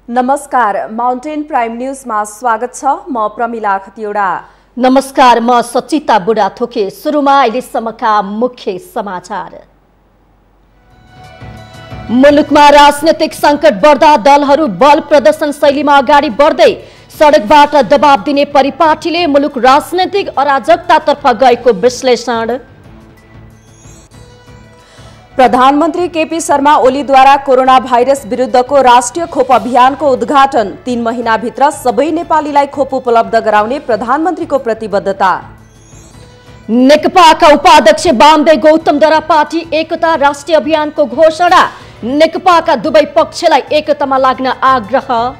नमस्कार, mountain prime न्यूजमा स्वागत छ। म प्रमिला खतिवडा। नमस्कार, म सचिता बुढाथोके। सुरुमा अहिलेसम्मका मुख्य समाचार। मुलुकमा राजनीतिक संकट बढ्दा दलहरू बल प्रदर्शन शैलीमा अगाडि बढ्दै सडकबाट दबाब दिने परिपाटीले मुलुक राजनीतिक अराजकतातर्फ गएको विश्लेषण। प्रधानमन्त्री केपी शर्मा ओलीद्वारा कोरोना भाइरस विरुद्धको राष्ट्रिय खोप अभियानको उद्घाटन। 3 महिनाभित्र सबै नेपालीलाई खोप उपलब्ध गराउने प्रधानमन्त्रीको प्रतिबद्धता। नेकपाका उपाध्यक्ष वामदेव गौतमद्वारा पार्टी एकता राष्ट्रिय अभियानको घोषणा। नेकपाका दुवै पक्षलाई एकतामा लाग्न आग्रह।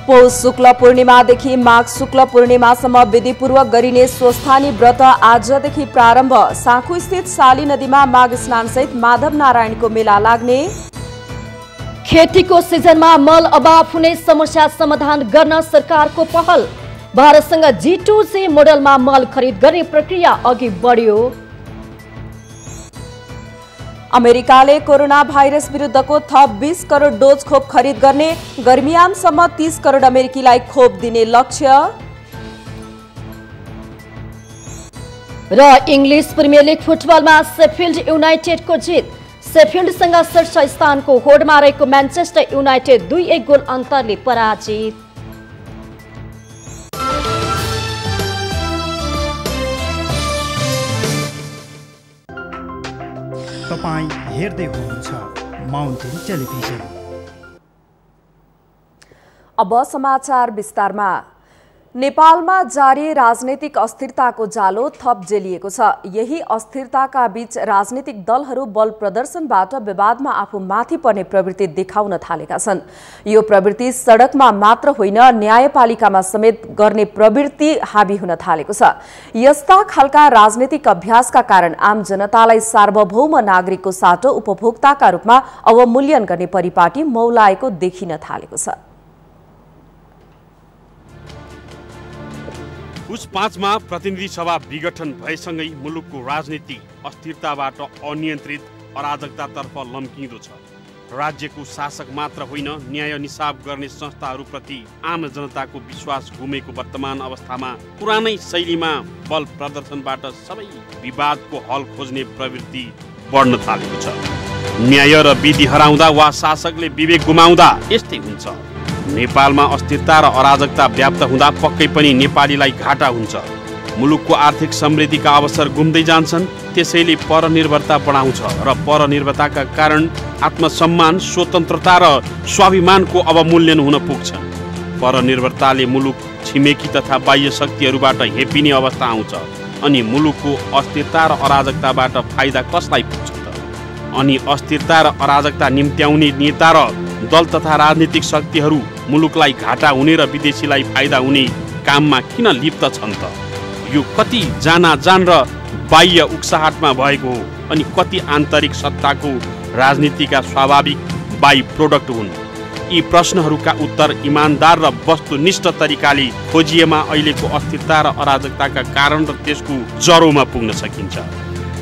पौष शुक्ल पूर्णिमादेखि माघ शुक्ल पूर्णिमासम्म विधिपूर्वक गरिने स्वस्थानी व्रत आजदेखि प्रारम्भ। साँखु स्थित साली नदीमा माघ स्नानसहित माधव नारायणको मेला लाग्ने। खेतीको सिजनमा मल अभाव हुने समस्या समाधान गर्न सरकारको पहल। भारतसँग G2C मोडलमा मल खरिद गर्ने प्रक्रिया अघि बढ्यो। अमेरिकाले कोरोना भाइरस विरुद्धको थप 20 करोड डोज खोप खरिद गर्ने। गर्मीयामसम्म 30 करोड अमेरिकीलाई खोप दिने लक्ष्य। र इङ्ग्लिस प्रिमियर लिग फुटबलमा शेफिल्ड युनाइटेडको जित। शेफिल्डसँग शीर्ष स्थानको होडमा रहेको म्यान्चेस्टर युनाइटेड 2-1 गोल अन्तरले पराजित। तपाईं हेर्दै हुनुहुन्छ माउन्टेन टेलिभिजन। अब समाचार विस्तारमा। नेपालमा जारी राजनीतिक अस्थिरताको जालो थप जेलिएको छ। यही अस्थिरताका बीच राजनीतिक दलहरू बल प्रदर्शनबाट विवादमा आफू माथि पर्ने प्रवृत्ति देखाउन थालेका छन्। यो प्रवृत्ति सडकमा मात्र होइन, न्यायपालिकामा समेत गर्ने प्रवृत्ति हाबी हुन थालेको छ। यस्ता खालका राजनीतिक अभ्यासका कारण आम जनतालाई सार्वभौम नागरिकको साटो उपभोक्ताका रूपमा अवमूल्यन गर्ने परिपाटी मौलाएको देखिन थालेको छ। पुस 5 मा प्रतिनिधि सभा विघटन भएसँगै मुलुकको राजनीति अस्थिरताबाट अनियन्त्रित अराजकतातर्फ लम्किँदो छ। राज्यको शासक मात्र होइन, न्याय निसाब गर्ने संस्थाहरूप्रति आम जनताको विश्वास गुमेको वर्तमान अवस्थामा पुरानै शैलीमा बल प्रदर्शनबाट सबै विवादको हल खोज्ने प्रवृत्ति बढ्न थालेको छ। न्याय र विधि हराउँदा वा शासकले विवेक गुमाउँदा यस्तै हुन्छ। नेपालमा अस्थिरता र अराजकता व्याप्त हुँदा पक्कै पनि नेपालीलाई घाटा हुन्छ। मुलुकको आर्थिक समृद्धिका अवसर गुम्दै जान्छन्। त्यसैले परनिर्भरता बढाउँछ र परनिर्भरताका कारण आत्मसम्मान, स्वतन्त्रता र स्वाभिमानको अवमूल्यन हुन पुग्छ। परनिर्भरताले मुलुक छिमेकी तथा बाह्य शक्तिहरूबाट हेपिने अवस्था आउँछ। अनि मुलुकको अस्थिरता र अराजकताबाट फाइदा कसलाई पुग्छ त? अनि अस्थिरता र अराजकता निम्त्याउने नेता र दल तथा राजनीतिक शक्तिहरू मुलुकलाई घाटा हुने र विदेशीलाई फाइदा हुने काममा किन लिप्त छन् त? यो कति जान र बाह्य उक्साहटमा भएको हो अनि कति आन्तरिक सत्ताको राजनीतिका स्वाभाविक बाई प्रोडक्ट हुन्? यी प्रश्नहरूका उत्तर इमानदार र वस्तुनिष्ठ तरिकाले खोजिएमा अहिलेको अस्थिरता र अराजकताका कारण र त्यसको जरोमा पुग्न सकिन्छ।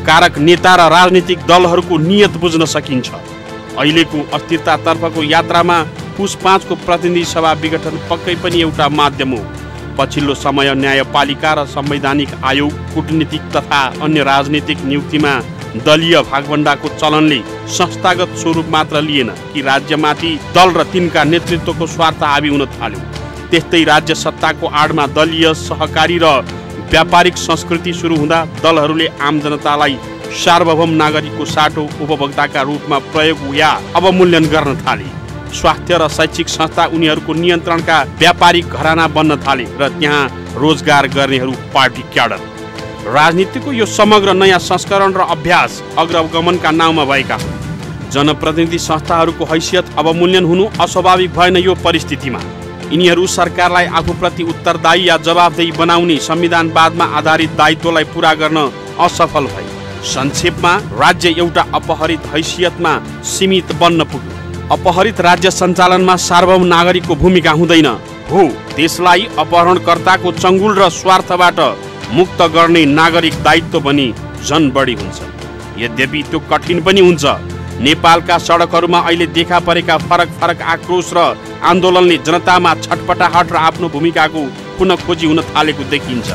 कारक नेता र राजनीतिक दलहरूको नियत बुझ्न सकिन्छ। अहिलेको अस्थिरतातर्फको यात्रामा पुस 5 को प्रतिनिधि सभा विघटन पक्कै पनि एउटा माध्यम हो। पछिल्लो समय न्यायपालिका र संवैधानिक आयोग, कूटनीतिक तथा अन्य राजनीतिक नियुक्तिमा दलीय भागभण्डाको चलनले संस्थागत स्वरूप मात्र लिएन कि राज्यमाथि दल र तिनका नेतृत्वको स्वार्थ हाबी हुन थाल्यो। त्यस्तै राज्य सत्ताको आडमा दलीय, सहकारी र व्यापारिक संस्कृति सुरु हुँदा दलहरूले आम जनतालाई सार्वभौम नागरिकको साटो उपभोक्ताका रूपमा प्रयोग या अवमूल्यन गर्न थाले। स्वास्थ्य र शैक्षिक संस्था उनीहरूको नियन्त्रणका व्यापारिक घराना बन्न थाले र त्यहाँ रोजगार गर्नेहरू पार्टी क्याडर। राजनीतिको यो समग्र नयाँ संस्करण र अभ्यास अग्रगमनका नाउँमा भएका हुन्। जनप्रतिनिधि संस्थाहरूको हैसियत अवमूल्यन हुनु अस्वाभाविक भएन। यो परिस्थितिमा यिनीहरू सरकारलाई आफूप्रति उत्तरदायी या जवाबदेही बनाउने संविधानवादमा आधारित दायित्वलाई पूरा गर्न असफल भए। संक्षेपमा राज्य एउटा अपहरित हैसियतमा सीमित बन्न पुग्यो। अपहरित राज्य सञ्चालनमा सार्वभौम नागरिकको भूमिका हुँदैन हो, त्यसलाई अपहरणकर्ताको चङ्गुल र स्वार्थबाट मुक्त गर्ने नागरिक दायित्व पनि झन बढी हुन्छ। यद्यपि त्यो कठिन पनि हुन्छ। नेपालका सडकहरूमा अहिले देखा परेका फरक आक्रोश र आन्दोलनले जनतामा छटपटाहट र आफ्नो भूमिकाको पुनः खोजी हुन थालेको देखिन्छ।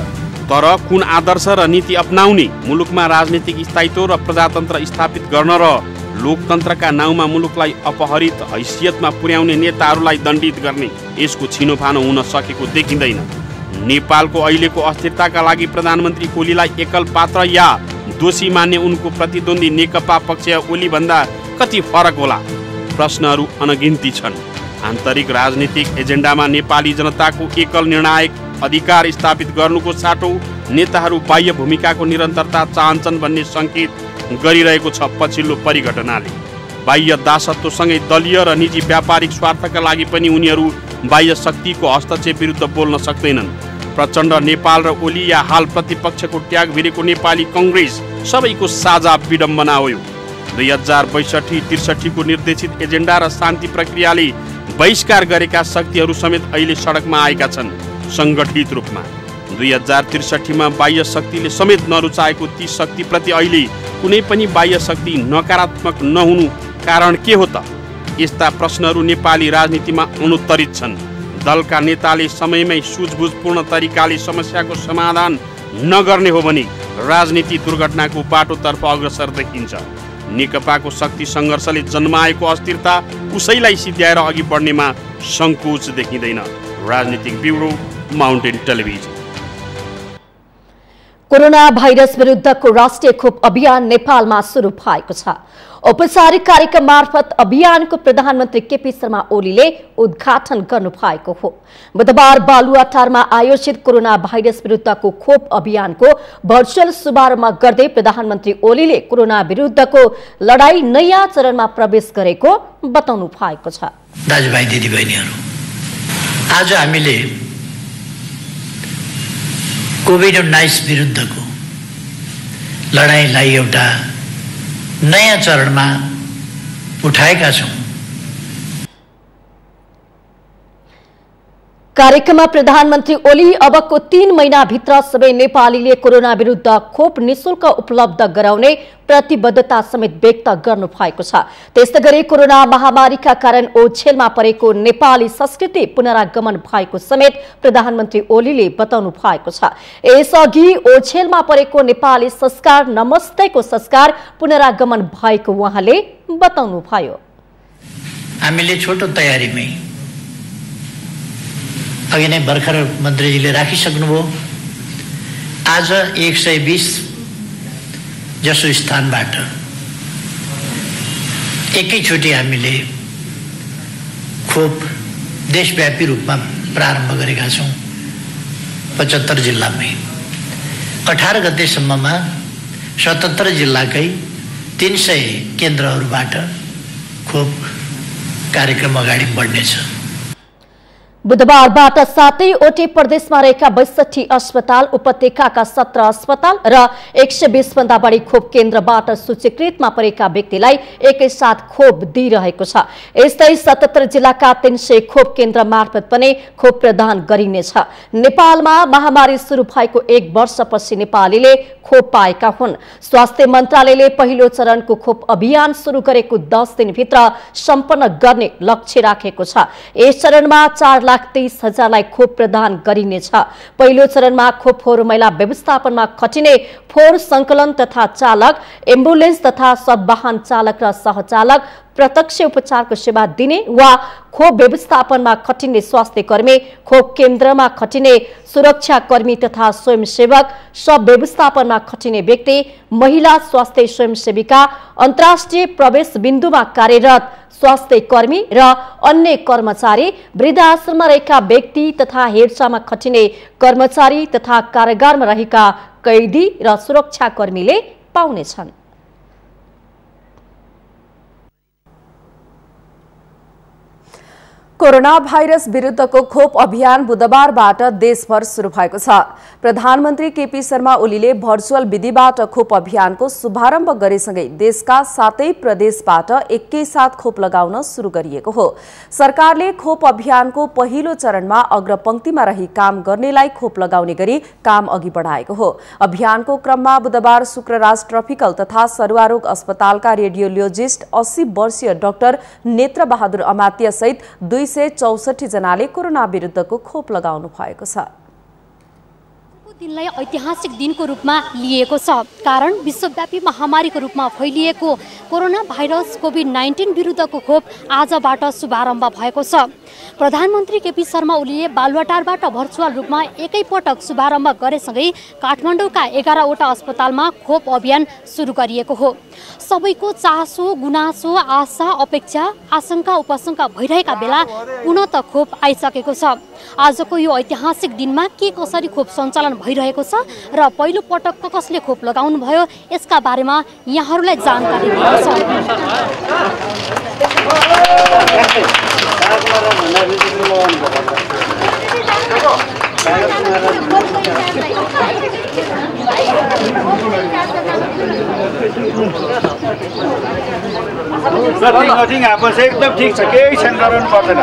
तर कुन आदर्श र नीति अपनाउने, मुलुकमा राजनीतिक स्थायित्व र प्रजातन्त्र स्थापित गर्न र लोकतन्त्रका नाउँमा मुलुकलाई अपहरित हैसियतमा पुर्याउने नेताहरूलाई दण्डित गर्ने, यसको छिनोफानो हुन सकेको देखिँदैन। नेपालको अहिलेको अस्थिरताका लागि प्रधानमन्त्री ओलीलाई एकल पात्र या दोषी मान्ने उनको प्रतिद्वन्दी नेकपा पक्ष ओली भन्दा कति फरक होला? प्रश्नहरू अनगिन्ती छन्। आन्तरिक राजनीतिक एजेन्डामा नेपाली जनताको एकल निर्णायक अधिकार स्थापित गर्नुको साटो नेताहरू बाह्य भूमिकाको निरन्तरता चाहन्छन् भन्ने सङ्केत गरिरहेको छ पछिल्लो परिघटनाले। बाह्य दासत्वसँगै दलीय र निजी व्यापारिक स्वार्थका लागि पनि उनीहरू बाह्य शक्तिको हस्तक्षेप विरुद्ध बोल्न सक्दैनन्। प्रचण्ड, नेपाल र ओली या हाल प्रतिपक्षको ट्याग भिरेको नेपाली कङ्ग्रेस सबैको साझा विडम्बना हो। 2062-63 को निर्देशित एजेन्डा र शान्ति प्रक्रियाले बहिष्कार गरेका शक्तिहरू समेत अहिले सडकमा आएका छन् सङ्गठित रूपमा। 2063 मा बाह्य शक्तिले समेत नरुचाएको ती शक्तिप्रति अहिले कुनै पनि बाह्य शक्ति नकारात्मक नहुनु कारण के हो त? यस्ता प्रश्नहरू नेपाली राजनीतिमा अनुत्तरित छन्। दलका नेताले समयमै सुझबुझपूर्ण तरिकाले समस्याको समाधान नगर्ने हो भने राजनीति दुर्घटनाको बाटोतर्फ अग्रसर देखिन्छ। नेकपाको शक्ति सङ्घर्षले जन्माएको अस्थिरता उसैलाई सिद्ध्याएर अघि बढ्नेमा सङ्कोच देखिँदैन। राजनीतिक bureau, mountain television. Corona virus विरुद्धको राष्ट्रिय खोप अभियान नेपालमा सुरु भएको छ। औपचारिक कार्यक्रम मार्फत अभियानको प्रधानमन्त्री केपी शर्मा ओलीले उद्घाटन गर्नु भएको हो। बुधबार बालुवाटारमा आयोजित कोरोना भाइरस विरुद्धको खोप अभियानको भर्चुअल शुभारम्भ गर्दै प्रधानमन्त्री ओलीले कोरोना विरुद्धको लडाई नयाँ चरणमा प्रवेश गरेको बताउनु भएको छ। दाजुभाइ दिदीबहिनीहरू, आज हामीले कोभिड-19 विरुद्धको लडाईँलाई एउटा नयाँ चरणमा उठाएका छौँ। कार्यक्रममा प्रधानमन्त्री ओली अबको 3 महिनाभित्र सबै नेपालीले कोरोना विरुद्ध खोप निशुल्क उपलब्ध गराउने प्रतिबद्धता समेत व्यक्त गर्नु भएको छ। त्यस्तै गरी कोरोना महामारीका कारण ओछेलमा परेको नेपाली संस्कृति पुनरागमन भएको समेत प्रधानमन्त्री ओलीले बताउनु भएको छ। यसअघि ओछेलमा परेको नेपाली संस्कार नमस्तेको संस्कार पुनरागमन भएको उहाँले बताउनु भयो। हामीले छोटो तयारीमै अघि नै भर्खर मन्त्रीजीले राखिसक्नुभयो। आज 120 जसो स्थानबाट एकैचोटि हामीले खोप देशव्यापी रूपमा प्रारम्भ गरेका छौँ। 75 जिल्लामै 18 गतेसम्ममा 77 जिल्लाकै 300 केन्द्रहरूबाट खोप कार्यक्रम अगाडि बढ्नेछ। बुधबारबाट 7वटै प्रदेशमा रहेका 62 अस्पताल, उपत्यकाका 17 अस्पताल र 120 भन्दा बढी खोप केन्द्रबाट सूचीकृतमा परेका व्यक्तिलाई एकैसाथ खोप दिइरहेको छ। यस्तै 77 जिल्लाका 300 खोप केन्द्र मार्फत पनि खोप प्रदान गरिनेछ। नेपालमा महामारी सुरु भएको 1 वर्षपछि नेपालीले खोप पाएका हुन्। स्वास्थ्य मन्त्रालयले पहिलो चरणको खोप अभियान सुरु गरेको 10 दिनभित्र सम्पन्न गर्ने लक्ष्य राखेको छ। यस चरणमा 4,30,000लाई खोप प्रदान गरिनेछ। पहिलो चरणमा खोप फोहोर मैला व्यवस्थापनमा खटिने फोहोर संकलन तथा चालक, एम्बुलेन्स तथा सब वाहन चालक र सहचालक, प्रत्यक्ष उपचारको सेवा दिने वा खोप व्यवस्थापनमा खटिने स्वास्थ्य कर्मी, खोप केन्द्रमा खटिने सुरक्षा कर्मी तथा स्वयंसेवक, सब व्यवस्थापनमा खटिने व्यक्ति, महिला स्वास्थ्य स्वयंसेविका, अन्तर्राष्ट्रिय प्रवेश बिन्दुमा कार्यरत स्वास्थ्य कर्मी र अन्य कर्मचारी, वृद्धाश्रममा रहेका व्यक्ति तथा हेरचाहमा खटिने कर्मचारी तथा कारागारमा रहेका कैदी र सुरक्षा कर्मीले पाउनेछन्। कोरोना भाइरस विरुद्धको खोप अभियान बुधबारबाट देशभर शुरू भएको छ। प्रधानमन्त्री केपी शर्मा ओलीले भर्चुअल विधिबाट खोप अभियानको शुभारम्भ गरेसँगै देशका 7 प्रदेशबाट एकैसाथ खोप लगाउन शुरू गरिएको हो। सरकारले खोप अभियानको पहिलो चरणमा अग्रपंक्तिमा रही काम गर्नेलाई खोप लगाउने गरी काम अघि बढाएको हो। अभियानको क्रममा बुधबार शुक्रराज ट्रपिकल तथा सरुवारोग अस्पतालका रेडियोलोजिस्ट 80 वर्षीय डाक्टर नेत्र बहादुर अमात्य सहित 264 जनाले कोरोना विरुद्धको खोप लगाउनु भएको छ। दिनलाई ऐतिहासिक दिनको रूपमा लिएको छ, कारण विश्वव्यापी महामारीको रूपमा फैलिएको कोरोना भाइरस कोभिड-19 विरुद्धको खोप आजबाट शुभारम्भ भएको छ। प्रधानमन्त्री केपी शर्मा ओलीले बालुवाटारबाट भर्चुअल रूपमा एकैपटक शुभारम्भ गरेसँगै काठमाडौँका 11 वटा अस्पतालमा खोप अभियान सुरु गरिएको हो। सबैको चासो, गुनासो, आशा, अपेक्षा, आशंका, उपशंका भइरहेका बेला पुनः त खोप आइसकेको छ। आजको यो ऐतिहासिक दिनमा के कसरी खोप सञ्चालन भइरहेको छ र पहिलो पटक कसले खोप लगाउनु भयो यसका बारेमा यहाँहरूलाई जानकारी दिएको छ। एकदम ठीक छ, केही छैन, गराउनु पर्दैन।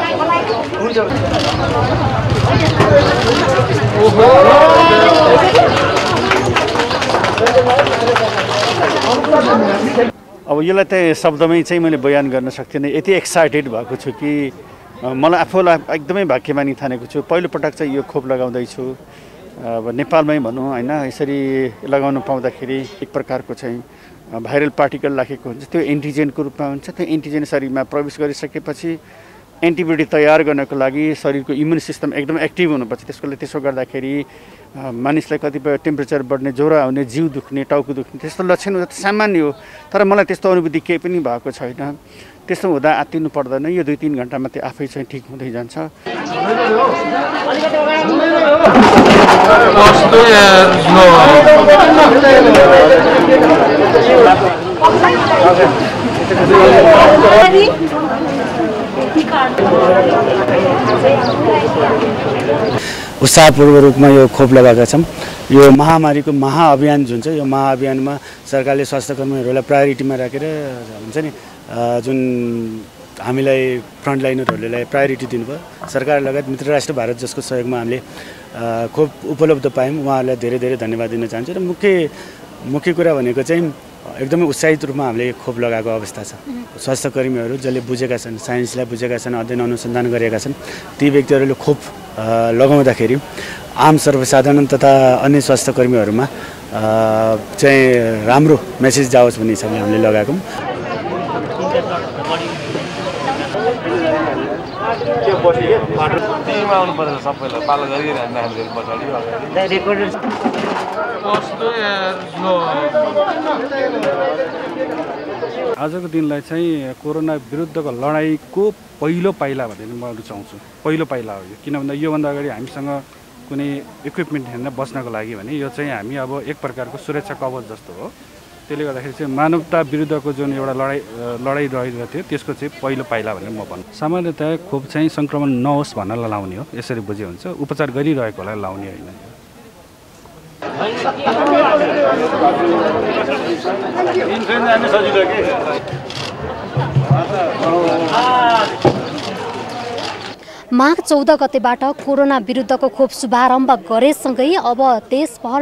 अब यसलाई चाहिँ शब्दमै चाहिँ मैले बयान गर्न सक्दिनँ। यति एक्साइटेड भएको छु कि मलाई आफूलाई एकदमै भाग्यमानी ठानेको छु। पहिलो पटक चाहिँ यो खोप लगाउँदैछु। अब नेपालमै भनौँ होइन, यसरी लगाउन पाउँदाखेरि एक प्रकारको चाहिँ भाइरल पार्टिकल राखेको हुन्छ, त्यो एन्टिजेनको रूपमा हुन्छ। त्यो एन्टिजेन शरीरमा प्रवेश गरिसकेपछि एन्टिबडी तयार गर्नको लागि शरीरको इम्युन सिस्टम एकदम एक्टिभ हुनुपर्छ। त्यसो गर्दाखेरि मानिसलाई कतिपय टेम्परेचर बढ्ने, ज्वरो आउने, जिउ दुख्ने, टाउको दुख्ने त्यस्तो लक्षण हुँदा सामान्य हो। तर मलाई त्यस्तो अनुभूति केही पनि भएको छैन। त्यस्तो हुँदा आत्तिनु पर्दैन। यो 2-3 घण्टामा त्यो आफै चाहिँ ठिक हुँदै जान्छ। उत्साहपूर्व रूपमा यो खोप लगाएका छौँ। यो महामारीको महाअभियान जुन छ, यो महाअभियानमा सरकारले स्वास्थ्यकर्मीहरूलाई प्रायोरिटीमा राखेर हुन्छ नि, जुन हामीलाई फ्रन्टलाइनरहरूलाई प्रायोरिटी दिनुभयो। सरकार लगायत मित्र राष्ट्र भारत जसको सहयोगमा हामीले खोप उपलब्ध पायौँ। उहाँहरूलाई धेरै धेरै धन्यवाद दिन चाहन्छु। र मुख्य कुरा भनेको चाहिँ एकदमै उत्साहित रूपमा हामीले खोप लगाएको अवस्था छ। स्वास्थ्यकर्मीहरू जसले बुझेका छन्, साइन्सलाई बुझेका छन्, अध्ययन अनुसन्धान गरेका छन्, ती व्यक्तिहरूले खोप लगाउँदाखेरि आम सर्वसाधारण तथा अन्य स्वास्थ्यकर्मीहरूमा चाहिँ राम्रो मेसेज जाओस् भन्ने हिसाबले हामीले लगाएको। आजको दिनलाई चाहिँ कोरोना विरुद्धको लडाइँको पहिलो पाइला भनेर म रुचाउँछु। पहिलो पाइला हो यो, किन भन्दा योभन्दा अगाडि हामीसँग कुनै इक्विपमेन्ट हेर्न बस्नको लागि भने यो चाहिँ हामी अब एक प्रकारको सुरक्षा कवच जस्तो हो। त्यसले गर्दाखेरि चाहिँ मानवता विरुद्धको जुन एउटा लडाइँ रहेको थियो त्यसको चाहिँ पहिलो पाइला भनेर म भन्छु। सामान्यतया खोप चाहिँ सङ्क्रमण नहोस् भनेर लाउने हो, यसरी बुझे हुन्छ। उपचार गरिरहेकोलाई लाउने होइन। माघ 14 गतेबाट कोरोना विरुद्धको खोप शुभारम्भ गरेसँगै अब देशभर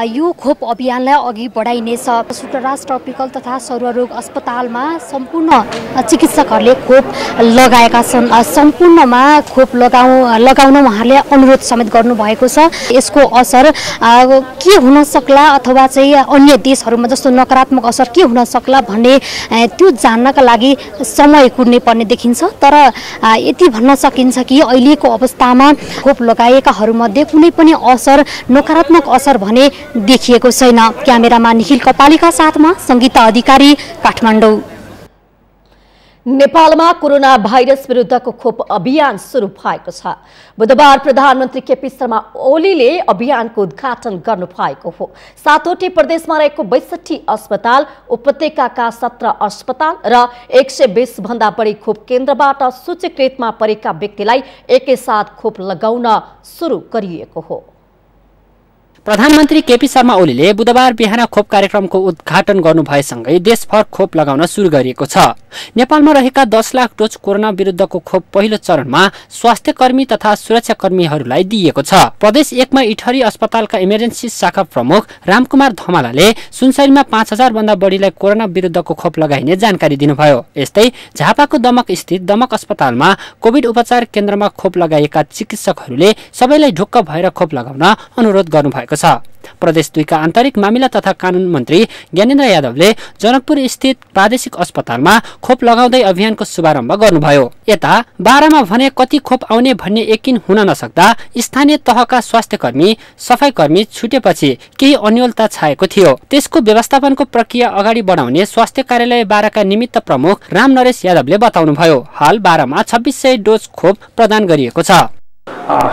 यो खोप अभियानलाई अघि बढाइनेछ। शुक्रराज ट्रपिकल तथा सरुवारोग अस्पतालमा सम्पूर्ण चिकित्सकहरूले खोप लगाएका छन्। सम्पूर्णमा खोप लगाउन उहाँहरूले अनुरोध समेत गर्नुभएको छ। यसको असर के हुन सक्ला अथवा चाहिँ अन्य देशहरूमा जस्तो नकारात्मक असर के हुन सक्ला भन्ने त्यो जान्नका लागि समय कुर्ने पर्ने देखिन्छ। तर यति भन्न सकिन्छ कि अहिलेको अवस्थामा खोप लगाएकाहरूमध्ये कुनै पनि असर नकारात्मक असर भने देखिएको छैन। क्यामेरामा निखिल कपालीका साथमा सङ्गीता अधिकारी, काठमाडौँ। नेपालमा कोरोना भाइरस विरुद्धको खोप अभियान सुरु भएको छ। बुधबार प्रधानमन्त्री केपी शर्मा ओलीले अभियानको उद्घाटन गर्नु भएको हो। 7वटै प्रदेशमा रहेको 62 अस्पताल, उपत्यकाका 17 अस्पताल र 120 भन्दा बढी खोप केन्द्रबाट सूचीकृतमा परेका व्यक्तिलाई एकैसाथ खोप लगाउन सुरु गरिएको हो। प्रधानमन्त्री केपी शर्मा ओलीले बुधबार बिहान खोप कार्यक्रमको उद्घाटन गर्नु भएसँगै देशभर खोप लगाउन सुरु गरिएको छ। नेपालमा रहेका 10 लाख डोज कोरोना विरुद्धको खोप पहिलो चरणमा स्वास्थ्य कर्मी तथा सुरक्षाकर्मीहरूलाई दिइएको छ। प्रदेश 1 मा इटहरी अस्पतालका इमर्जेन्सी शाखा प्रमुख रामकुमार धमालाले सुनसरीमा 5000 भन्दा बढीलाई कोरोना विरुद्धको खोप लगाइने जानकारी दिनुभयो। यस्तै झापाको दमक स्थित दमक अस्पतालमा कोभिड उपचार केन्द्रमा खोप लगाएका चिकित्सकहरूले सबैलाई ढुक्क भएर खोप लगाउन अनुरोध गर्नुभएको छ। प्रदेश 2 का आन्तरिक मामिला तथा कानून मन्त्री ज्ञानेन्द्र यादवले जनकपुर स्थित प्रादेशिक अस्पतालमा खोप लगाउँदै अभियानको शुभारम्भ गर्नुभयो। यता बारामा भने कति खोप आउने भन्ने यकिन हुन नसक्दा स्थानीय तहका स्वास्थ्य कर्मी, सफाई कर्मी छुटेपछि केही अन्योलता छाएको थियो। त्यसको व्यवस्थापनको प्रक्रिया अगाडि बढाउने स्वास्थ्य कार्यालय बाराका निमित्त प्रमुख राम नरेश यादवले बताउनुभयो। हाल बारामा 2600 डोज खोप प्रदान गरिएको छ।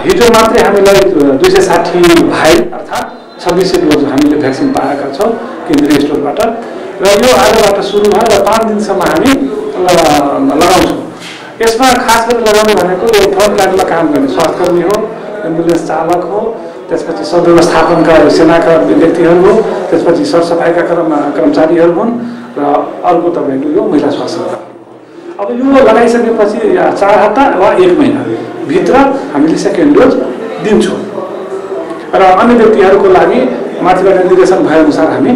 हिजो मात्रै हामीलाई 260 भाइ अर्थात् 2600 डोज हामीले भ्याक्सिन पाएका छौँ केन्द्रीय स्टोरबाट र यो आजबाट सुरु भयो र 5 दिनसम्म हामी लगाउँछौँ। यसमा खास गरी लगाउनु भनेको यो फ्रन्ट लाइनमा काम गर्ने स्वास्थ्यकर्मी हो, एम्बुलेन्स चालक हो, त्यसपछि सदव्यवस्थापनका सेनाका व्यक्तिहरू हो, त्यसपछि सरसफाइका कर्मचारीहरू हुन् र अर्को तपाईँको यो महिला स्वास्थ्य। अब यो लगाइसकेपछि 4 हप्ता वा 1 महिना भित्र हामीले सेकेन्ड डोज दिन्छौँ र अन्य व्यक्तिहरूको लागि माथिबाट निर्देशन भएअनुसार हामी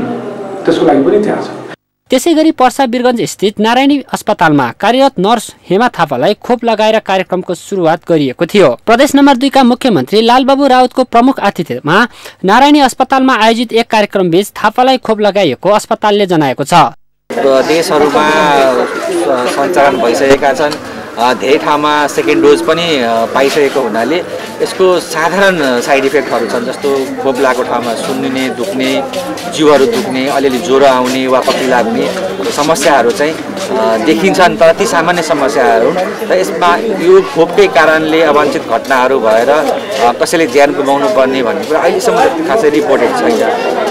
त्यसको लागि पनि तयार छौँ। त्यसैगरी पर्सा वीरगञ्ज स्थित नारायणी अस्पतालमा कार्यरत नर्स हेमा थापालाई खोप लगाएर कार्यक्रमको सुरुवात गरिएको थियो। प्रदेश नम्बर 2 का मुख्यमन्त्री लालबाबु राउतको प्रमुख आतिथ्यमा नारायणी अस्पतालमा आयोजित एक कार्यक्रम बीच थापालाई खोप लगाइएको अस्पतालले जनाएको छ। देशहरूमा सञ्चालन भइसकेका छन्। धेरै ठाउँमा सेकेन्ड डोज पनि पाइसकेको हुनाले यसको साधारण साइड इफेक्टहरू छन्, जस्तो खोप लागेको ठाउँमा सुन्निने, दुख्ने, जिउहरू दुख्ने, अलिअलि ज्वरो आउने वा कति लाग्ने समस्याहरू चाहिँ देखिन्छन्। तर ती सामान्य समस्याहरू र यसमा यो खोपकै कारणले अवांछित घटनाहरू भएर कसैले ज्यान गुमाउनु पर्ने भन्ने कुरा अहिलेसम्म खासै रिपोर्टेड छैन।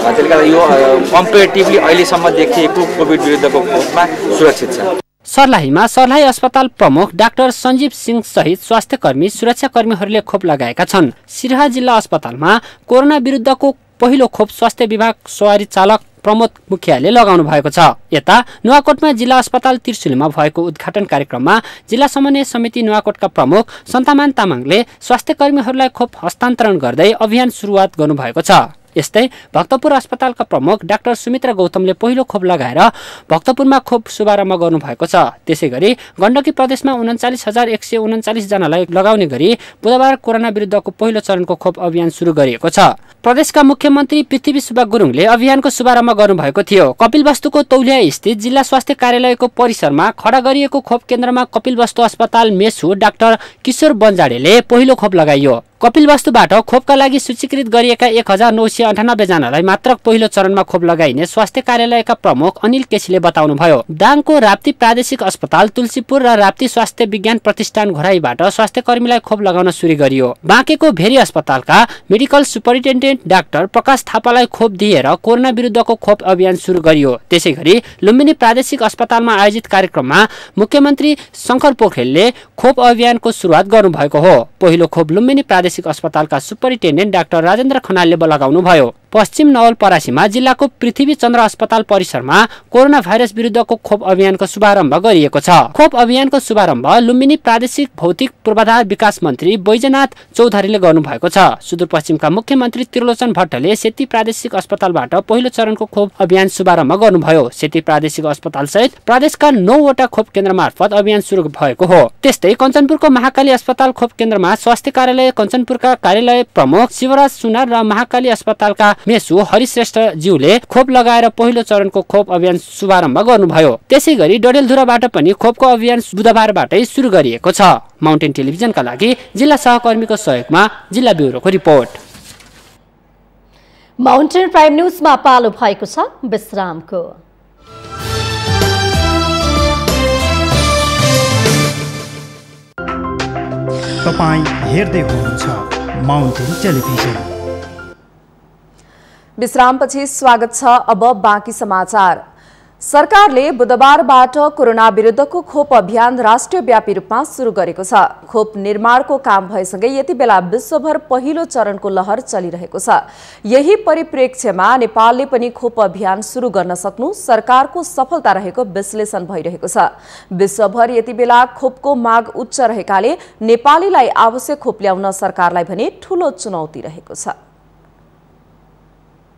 त्यसले गर्दा यो कम्पेरिटिभली अहिलेसम्म देखिएको कोभिड विरुद्धको खोपमा सुरक्षित छ। सर्लाहीमा सर्लाही अस्पताल प्रमुख डाक्टर सञ्जीव सिंह सहित स्वास्थ्य कर्मी, सुरक्षाकर्मीहरूले खोप लगाएका छन्। सिराहा जिल्ला अस्पतालमा कोरोना विरुद्धको पहिलो खोप स्वास्थ्य विभाग सवारी चालक प्रमोद मुखियाले लगाउनु भएको छ। यता नुवाकोटमा जिल्ला अस्पताल त्रिशुलीमा भएको उद्घाटन कार्यक्रममा जिल्ला समन्वय समिति नुवाकोटका प्रमुख सन्तामान तामाङले स्वास्थ्य कर्मीहरूलाई खोप हस्तान्तरण गर्दै अभियान सुरुवात गर्नुभएको छ। यस्तै भक्तपुर अस्पतालका प्रमुख डाक्टर सुमित्रा गौतमले पहिलो खोप लगाएर भक्तपुरमा खोप शुभारम्भ गर्नुभएको छ। त्यसैगरी गण्डकी प्रदेशमा 39139 जनालाई लगाउने गरी बुधबार कोरोना विरुद्धको पहिलो चरणको खोप अभियान सुरु गरिएको छ। प्रदेशका मुख्यमन्त्री पृथ्वी सुब्बा गुरुङले अभियानको शुभारम्भ गर्नुभएको थियो। कपिलवस्तुको तौलिया स्थित जिल्ला स्वास्थ्य कार्यालयको परिसरमा खडा गरिएको खोप केन्द्रमा कपिलवस्तु अस्पताल मेसु डाक्टर किशोर बन्जाडेले पहिलो खोप लगाइयो। कपिलवस्तुबाट खोपका लागि सूचीकृत गरिएका 1998 जनालाई मात्र पहिलो चरणमा खोप लगाइने स्वास्थ्य कार्यालयका प्रमुख अनिल केसीले बताउनुभयो। दाङको राप्ती प्रादेशिक अस्पताल, तुलसीपुर र राप्ती स्वास्थ्य विज्ञान प्रतिष्ठान घोराईबाट स्वास्थ्य कर्मीलाई खोप लगाउन सुरु गरियो। बाँकेको भेरी अस्पतालका मेडिकल सुपरिन्टेन्डेन्ट डाक्टर प्रकाश थापालाई खोप दिएर कोरोना विरुद्धको खोप अभियान सुरु गरियो। त्यसैगरी लुम्बिनी प्रादेशिक अस्पतालमा आयोजित कार्यक्रममा मुख्यमन्त्री शङ्कर पोखरेलले खोप अभियानको सुरुवात गर्नुभएको हो। पहिलो खोप लुम्बिनी प्रादेशिक अस्पतालका सुपरिन्टेन्डेन्ट डाक्टर राजेन्द्र खनालले लगाउनु भयो। पश्चिम नवलपरासीमा जिल्लाको पृथ्वी चन्द्र अस्पताल परिसरमा कोरोना भाइरस विरुद्धको खोप अभियानको शुभारम्भ गरिएको छ। खोप अभियानको शुभारम्भ लुम्बिनी प्रादेशिक भौतिक पूर्वाधार विकास मन्त्री बैजनाथ चौधरीले गर्नुभएको छ। सुदूरपश्चिमका मुख्यमन्त्री त्रिलोचन भट्टले सेती प्रादेशिक अस्पतालबाट पहिलो चरणको खोप अभियान शुभारम्भ गर्नुभयो। सेती प्रादेशिक अस्पताल सहित प्रदेशका 9 वटा खोप केन्द्र मार्फत अभियान सुरु भएको हो। त्यस्तै कञ्चनपुरको महाकाली अस्पताल खोप केन्द्रमा स्वास्थ्य कार्यालय कञ्चनपुरका कार्यालय प्रमुख शिवराज सुनार र महाकाली अस्पतालका मेसु हरिश्रेष्ठ ज्यूले खोप लगाएर पहिलो चरणको खोप अभियान शुभारम्भ गर्नुभयो। त्यसैगरी डडेलधुराबाट पनि खोपको अभियान बुधबारबाटै सुरु गरिएको छ। माउन्टेन टेलिभिजनका लागि जिल्ला सहकर्मीको सहयोगमा जिल्ला ब्युरोको रिपोर्ट। माउन्टेन प्राइम न्यूजमा पालो भएको छ विश्रामको। तपाईं हेर्दै हुनुहुन्छ माउन्टेन टेलिभिजन। विश्रामपछि स्वागत छ। अब बाँकी समाचार। सरकारले बुधबारबाट कोरोना विरुद्धको खोप अभियान राष्ट्रव्यापी रूपमा सुरु गरेको छ। खोप निर्माणको काम भएसँगै यति बेला विश्वभर पहिलो चरणको लहर चलिरहेको छ। यही परिप्रेक्ष्यमा नेपालले पनि खोप अभियान सुरु गर्न सक्नु सरकारको सफलता रहेको विश्लेषण भइरहेको छ। विश्वभर यति बेला खोपको माग उच्च रहेकाले नेपालीलाई आवश्यक खोप ल्याउन सरकारलाई भने ठूलो चुनौती रहेको छ।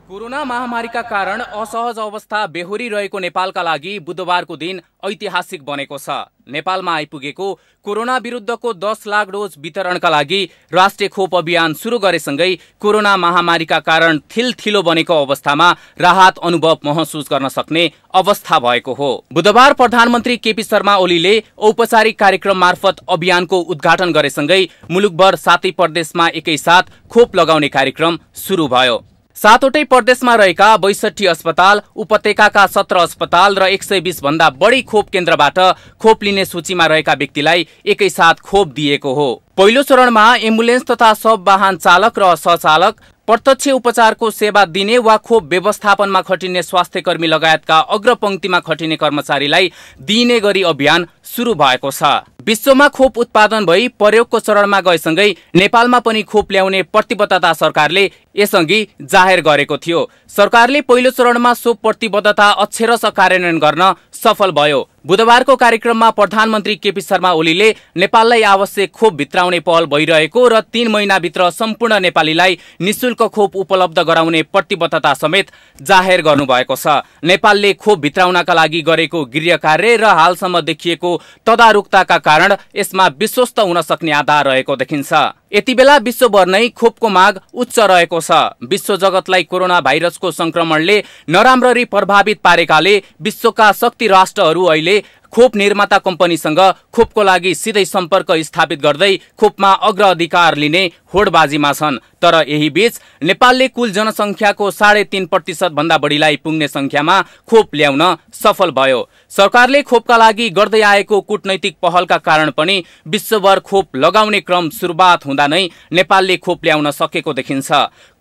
कोरोना महामारीका कारण असहज अवस्था बेहोरी रहेको नेपालका लागि बुधबारको दिन ऐतिहासिक बनेको छ। नेपालमा आइपुगेको कोरोना विरुद्धको 10 लाख डोज वितरणका लागि राष्ट्रिय खोप अभियान सुरु गरेसँगै कोरोना महामारीका कारण थिलथिलो बनेको अवस्थामा राहत अनुभव महसुस गर्न सक्ने अवस्था भएको हो। बुधबार प्रधानमन्त्री केपी शर्मा ओलीले औपचारिक कार्यक्रम मार्फत अभियानको उद्घाटन गरेसँगै मुलुकभर 7 प्रदेशमा एकैसाथ खोप लगाउने कार्यक्रम सुरु भयो। 7वटै प्रदेशमा रहेका 62 अस्पताल, उपत्यकाका 17 अस्पताल र 120 भन्दा बढी खोप केन्द्रबाट खोप लिने सूचीमा रहेका व्यक्तिलाई एकैसाथ खोप दिएको हो। पहिलो चरणमा एम्बुलेन्स तथा सब वाहन चालक र सहचालक, प्रत्यक्ष उपचारको सेवा दिने वा खोप व्यवस्थापनमा खटिने स्वास्थ्यकर्मी लगायतका अग्रपंक्तिमा खटिने कर्मचारीलाई दिइने गरी अभियान सुरु भएको छ। विश्वमा खोप उत्पादन भई प्रयोगको चरणमा गएसँगै नेपालमा पनि खोप ल्याउने प्रतिबद्धता सरकारले यसअघि जाहेर गरेको थियो। सरकारले पहिलो चरणमा सो प्रतिबद्धता अक्षरशः कार्यान्वयन गर्न सफल भयो। बुधबारको कार्यक्रममा प्रधानमन्त्री केपी शर्मा ओलीले नेपाललाई आवश्यक खोप भित्राउने पहल भइरहेको र 3 महिनाभित्र सम्पूर्ण नेपालीलाई निशुल्क खोप उपलब्ध गराउने प्रतिबद्धता समेत जाहेर गर्नुभएको छ। नेपालले खोप भित्राउनका लागि गरेको गृह कार्य र हालसम्म देखिएको तदारुकताका कारण यसमा विश्वस्त हुन सक्ने आधार रहेको देखिन्छ। यति बेला विश्वभर नै खोपको माग उच्च रहेको छ। विश्व जगतलाई कोरोना भाइरसको संक्रमणले नराम्ररी प्रभावित पारेकाले विश्वका शक्ति राष्ट्रहरू अहिले खोप निर्माता कम्पनीसँग खोपको लागि सिधै सम्पर्क स्थापित गर्दै खोपमा अग्राधिकार लिने होडबाजीमा छन्। तर यही बीच नेपालले कुल जनसंख्याको 3.5% भन्दा बढीलाई पुग्ने संख्यामा खोप ल्याउन सफल भयो। सरकारले खोपका लागि गर्दै आएको कूटनैतिक पहलका कारण पनि विश्वभर खोप लगाउने क्रम सुरुवात हुँदा नै नेपालले खोप ल्याउन सकेको देखिन्छ।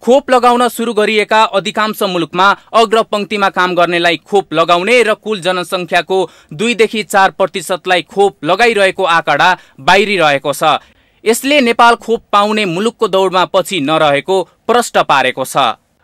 खोप लगाउन सुरु गरिएका अधिकांश मुलुकमा अग्रपंक्तिमा काम गर्नेलाई खोप लगाउने र कुल जनसंख्याको 2 देखि 4% खोप लगाइरहेको आँकडा बाहिरी रहेको छ। यसले नेपाल खोप पाउने मुलुकको दौडमा पछि नरहेको प्रश्न पारेको छ।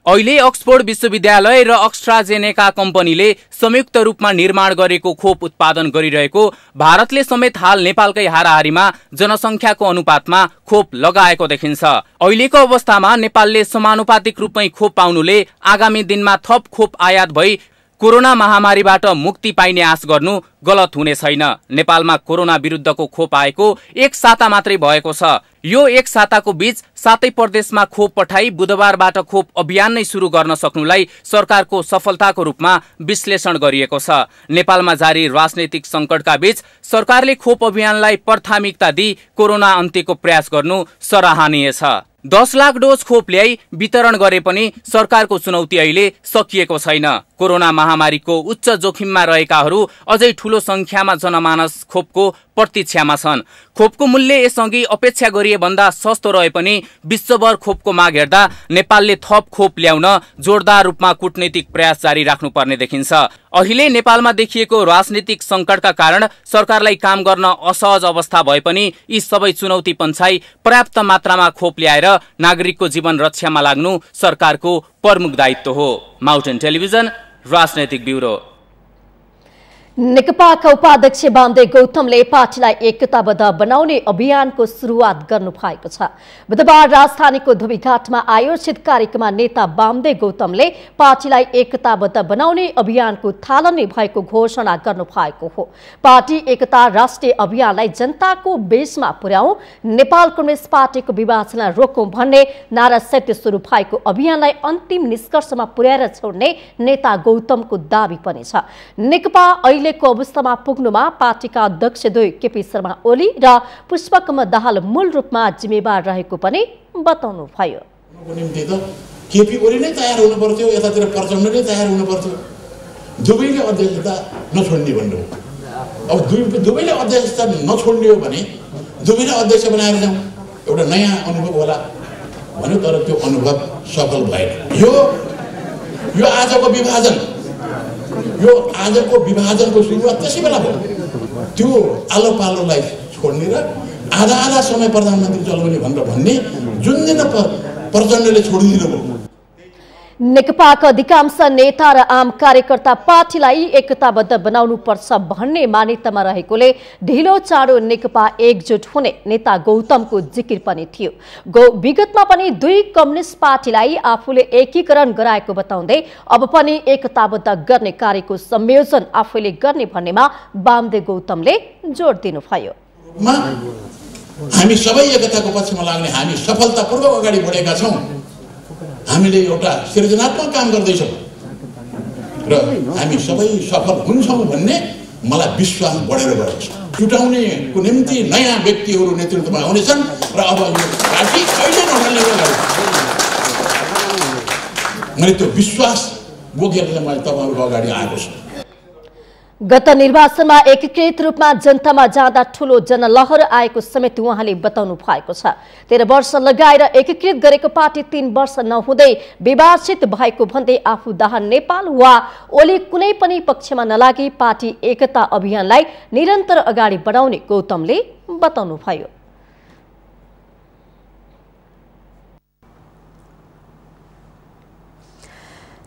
अहिले अक्सफोर्ड विश्वविद्यालय र अस्ट्राजेनेका कम्पनीले संयुक्त रूपमा निर्माण गरेको खोप उत्पादन गरिरहेको भारतले समेत हाल नेपालकै हाराहारीमा जनसंख्याको अनुपातमा खोप लगाएको देखिन्छ। अहिलेको अवस्थामा नेपालले समानुपातिक रूपमै खोप पाउनुले आगामी दिनमा थप खोप आयात भई कोरोना महामारीबाट मुक्ति पाइने आश गर्नु गलत हुने छैन। नेपालमा कोरोना विरुद्धको खोप आएको 1 साता मात्रै भएको छ। यो 1 साताको बीच 7 प्रदेशमा खोप पठाई बुधबारबाट खोप अभियान नै सुरु गर्न सक्नुलाई सरकारको सफलताको रूपमा विश्लेषण गरिएको छ। नेपालमा जारी राजनैतिक संकटका बीच सरकारले खोप अभियानलाई प्राथमिकता दिई कोरोना अन्त्यको प्रयास गर्नु सराहनीय छ। 10 लाख डोज खोप ल्याई वितरण गरे पनि सरकारको चुनौती अहिले सकिएको छैन। कोरोना महामारीको उच्च जोखिममा रहेकाहरू अझै ठूलो संख्यामा जनमानस खोपको प्रतीक्षामा छन्। खोपको मूल्य यसअघि अपेक्षा गरिए भन्दा सस्तो रहे पनि विश्वभर खोपको माग हेर्दा नेपालले थप खोप ल्याउन जोरदार रूपमा कूटनैतिक प्रयास जारी राख्नुपर्ने देखिन्छ। अहिले नेपालमा देखिएको राजनीतिक संकटका कारण सरकारलाई काम गर्न असहज अवस्था भए पनि यी सबै चुनौती पन्छाई पर्याप्त मात्रामा खोप ल्याएर नागरिकको जीवन रक्षामा लाग्नु सरकारको प्रमुख दायित्व हो। माउन्टेन टेलिभिजन राजनैतिक ब्युरो। नेकपाका उपाध्यक्ष वामदेव गौतमले पार्टीलाई एकताबद्ध बनाउने अभियानको सुरुवात गर्नु भएको छ। बुधबार राजधानीको धोबीघाटमा आयोजित कार्यक्रममा नेता वामदेव गौतमले पार्टीलाई एकताबद्ध बनाउने अभियानको थालनी भएको घोषणा गर्नु भएको हो। पार्टी एकता राष्ट्रिय अभियानलाई जनताको बेसमा पुर्याउँ, नेपाल कम्युनिस्ट पार्टीको विभाजनलाई रोकौं भन्ने नारासहित सुरु भएको अभियानलाई अन्तिम निष्कर्षमा पुर्याएर छोड्ने नेता गौतमको दावी पनि छ। नेकपा अहिलेको अवस्थामा पुग्नुमा पार्टीका अध्यक्ष द्वय केपी शर्मा ओली र पुष्पकमल दाहाल मूल रूपमा जिम्मेवार रहेको पनि बताउनु भयो। केपी ओली नै तयार हुनु पर्थ्यो, यतातिर प्रचण्ड नै तयार हुनु पर्थ्यो, दुवैले अध्यक्षता नछोड्ने भन्नु। अब दुवैले अध्यक्षता नछोड्ने हो भने दुवैले अध्यक्ष बनाएर जाउँ। एउटा नयाँ अनुभव होला भन्यो, तर त्यो अनुभव सफल भएन। यो आजको विभाजनको सुरुवात त्यसै बेला भयो। त्यो आलो पालोलाई छोड्ने र आधा समय प्रधानमन्त्री चलाउने भनेर भन्ने जुन दिन प्रचण्डले छोडिदिनु भयो। नेकपाका अधिकांश नेता र आम कार्यकर्ता पार्टीलाई एकताबद्ध बनाउनु पर्छ भन्ने मान्यतामा रहेकोले ढिलो चाँडो नेकपा एकजुट हुने नेता गौतमको जिकिर पनि थियो। विगतमा पनि दुई कम्युनिस्ट पार्टीलाई आफूले एकीकरण गराएको बताउँदै अब पनि एकताबद्ध गर्ने कार्यको संयोजन आफूले गर्ने भन्नेमा वामदेव गौतमले जोड दिनुभयो। हामी सबै एकताको पक्षमा लाग्ने, हामी सफलतापूर्वक अगाडि बढेका छौँ। हामीले एउटा सृजनात्मक काम गर्दैछौँ र हामी सबै सफल हुन्छौँ भन्ने मलाई विश्वास बढेर गएको छ। छुटाउनेको निम्ति नयाँ व्यक्तिहरू नेतृत्वमा आउनेछन् र अब यो पार्टी कहिले नढल्ने गरी मैले त्यो विश्वास बोकेर चाहिँ मैले तपाईँहरूको अगाडि आएको छु। गत निर्वाचनमा एकीकृत रूपमा जनतामा जाँदा ठूलो जनलहर आएको समेत उहाँले बताउनु भएको छ। 13 वर्ष लगाएर एकीकृत गरेको पार्टी 3 वर्ष नहुँदै विभाजित भएको भन्दै आफू दाहाल नेपाल वा ओली कुनै पनि पक्षमा नलागी पार्टी एकता अभियानलाई निरन्तर अगाडि बढाउने गौतमले बताउनुभयो।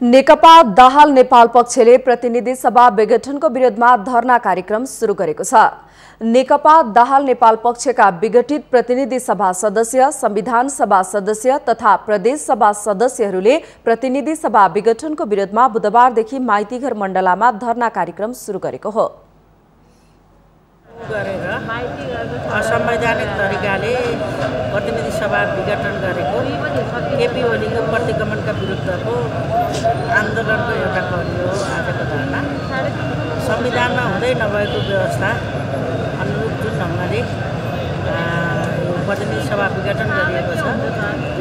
नेकपा दाहाल नेपाल पक्षले प्रतिनिधि सभा विघटनको विरोधमा धरना कार्यक्रम सुरु गरेको छ। नेकपा दाहाल नेपाल पक्षका विघटित प्रतिनिधि सभा सदस्य, संविधान सभा सदस्य तथा प्रदेश सभा सदस्यहरूले प्रतिनिधि सभा विघटनको विरोधमा बुधबारदेखि माइतीघर मण्डलामा धरना कार्यक्रम सुरु गरेको हो। असंवैधानिक तरिकाले प्रतिनिधि सभा विघटन गरेको केपी ओलीको प्रतिगमनका विरुद्धको आन्दोलनको एउटा कडी हो आजको धरना। संविधानमा हुँदै नभएको व्यवस्था अनुरूप जुन ढङ्गले प्रतिनिधि सभा विघटन गरिएको छ,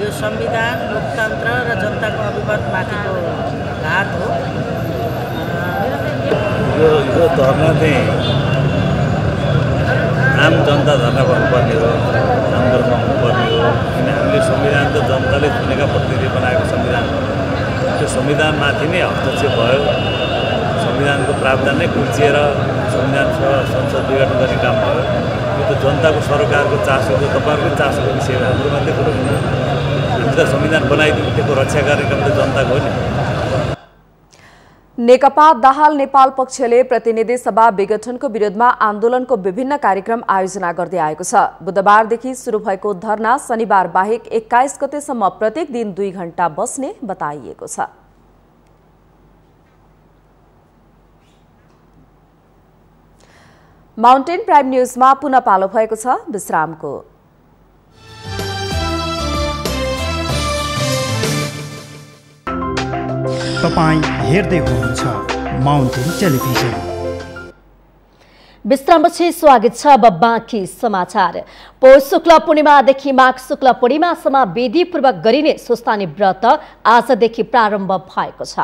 यो संविधान, लोकतन्त्र र जनताको अभिमतमाथिको घात हो। यो धरना चाहिँ आम जनता धरना गर्नुपर्ने हो, आन्दोलन हुनुपर्ने हो। किन हामीले संविधान त जनताले चुनेका प्रतिनिधि बनाएको संविधान हो। त्यो संविधानमाथि नै हस्तक्षेप भयो। संविधानको प्रावधान नै कुल्चिएर संविधान संसद विघटन गर्ने काम भयो। यो त जनताको सरकारको चासोको, तपाईँहरूको चासोको विषय हो। हाम्रो मात्रै कुरो होइन। हामी त संविधान बनाइदिउँ, त्यसको रक्षा गर्ने काम त जनताको हो नि। नेकपा दाहाल नेपाल पक्षले प्रतिनिधि सभा विघटनको विरोधमा आन्दोलनको विभिन्न कार्यक्रम आयोजना गर्दै आएको छ। बुधबारदेखि सुरु भएको धरना शनिबार बाहेक 21 गतेसम्म प्रत्येक दिन 2 घण्टा बस्ने बताइएको छ। माउन्टेन प्राइम न्यूजमा पुनः पालो भएको छ विश्रामको। तपाईं हेर्दै हुनुहुन्छ माउन्टेन टेलिभिजन। विश्रामपछि स्वागत छ। अब बाँकी समाचार। पौष शुक्ल पूर्णिमादेखि माघ शुक्ल पूर्णिमासम्म विधिपूर्वक गरिने सुस्तानी व्रत आजदेखि प्रारम्भ भएको छ।